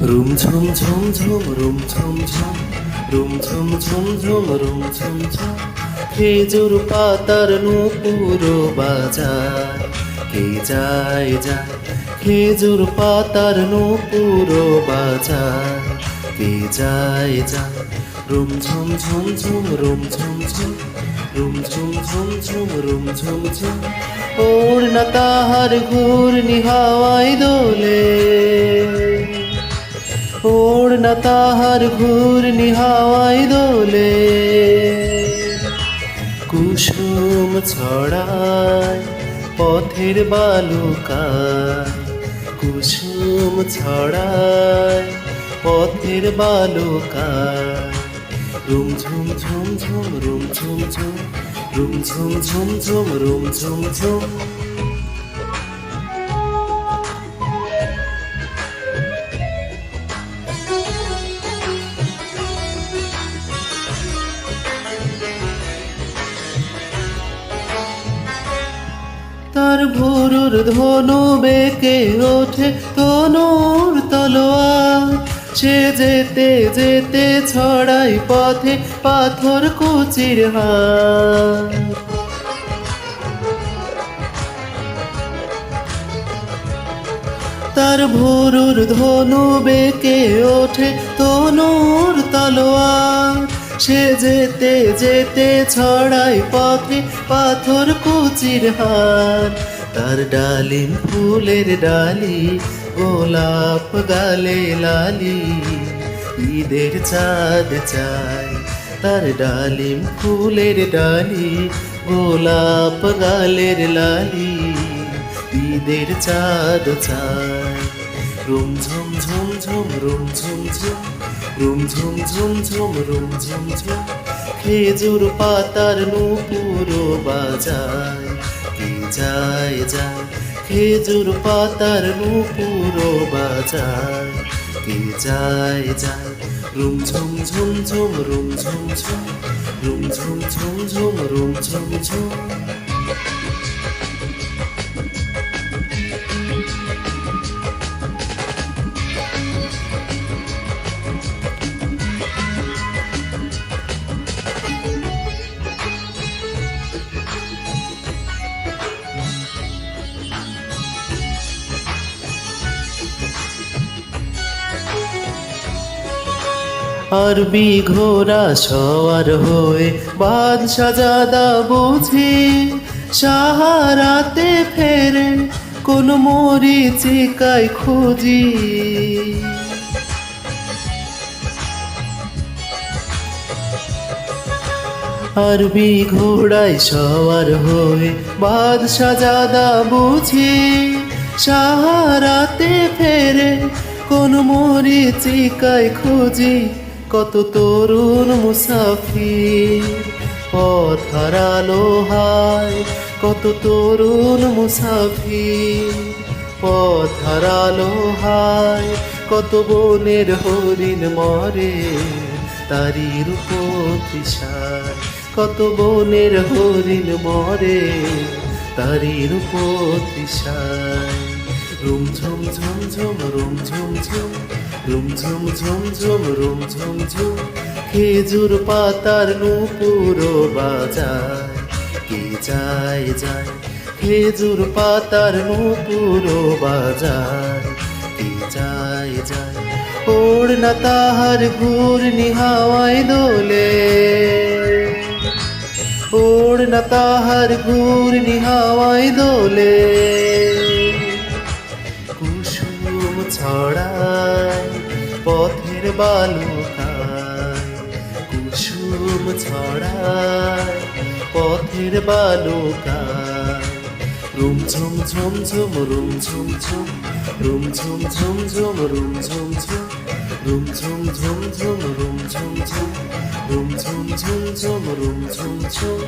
room ঝুম ঝুম ঝুম room ঝুম ঝুম room ঝুম ঝুম ঝুম room ঝুম ঝুম খেজুর পাতার নূপুর বাজায় কে যায় যায় খেজুর পাতার নূপুর বাজায় কে যায় যায় রুম ঝুম ঝুম ঝুম রুম ঝুম ঝুম রুম ঝুম ঝুম ঝুম রুম ঝুম ঝুম ওড়না তাহার ঘূর্ণি হাওয়ায় দোলে ওড়না তাহার ঘূর্ণি হাওয়ায় দোলে কুসুম ছড়ায় পথের বালুকায় কুসুম ছড়ায় পথের বালুকায় রুম ঝুম ঝুম ঝুম রুম ঝুম ঝুম রুম ঝুম ঝুম ঝুম রুম ঝুম ঝুম তার ভোরুর ধনু বেঁকে ওঠে তনুর তলোয়ার সে যেতে যেতে ছড়াই পথে পাথর কুচির হার তার ভোরুর ধনু বেঁকে ওঠে তনুর তলোয়ার সে যেতে যেতে ছড়াই পথে পাথর কুচির হার তার ডালিম ফুলের ডালি গোলাপ গালে লালি ঈদের চাঁদ চাই তার ডালিম ফুলের ডালি গোলাপ গালের লালি ঈদের চাঁদ চাই রুম ঝুম ঝুম ঝুম রুম ঝুম ঝুম রুম ঝুম ঝুম ঝুম রুম ঝুম ঝুম খেজুর পাতার নূপুর বাজায় কে যায় যায় খেজুর পাতার নূপুর বাজায় কে যায় যায় রুম ঝুম ঝুম ঝুম রুম ঝুম ঝুম রুম ঝুম ঝুম ঝুম রুম ঝুম ঝুম আরবি ঘোড়া সওয়ার হয়ে বাদশা জাদা বুঝি সাহারাতে ফেরে কোন মরিচিকায় খুঁজি আরবি ঘোড়ায় সওয়ার হয়ে বাদশা জাদা বুঝি সাহারাতে ফেরে কোন মরিচিকায় খুঁজি কত তরুণ মুসাফির পথ হারালো হায় কত তরুণ মুসাফির পথ হারালো হায় কত বনের হরিণ মরে তারি রূপ তৃষায় কত বনের হরিণ মরে তারি রূপ তৃষায় রুম ঝুম ঝুম ঝুম রুম ঝুম ঝুম রুম ঝুম ঝুম ঝুম রুম ঝুম ঝুম খেজুর পাতার নূপুর বাজায় কে যায় যায় খেজুর পাতার নূপুর বাজায় কে যায় যায় ওড়না তাহার ঘূর্ণি হাওয়ায় দোলে ওড়না তাহার ঘূর্ণি হাওয়ায় দোলে কুসুম ছড়ায় পথের বালুকায় কুসুম ছড়ায় পথের বালুকায় রুম ঝুম ঝুম ঝুম রুম ঝুম ঝুম রুম ঝুম ঝুম ঝুম রুম ঝুম ঝুম রুম ঝুম ঝুম ঝুম রুম ঝুম ঝুম রুম ঝুম ঝুম ঝুম রুম ঝুম ঝুম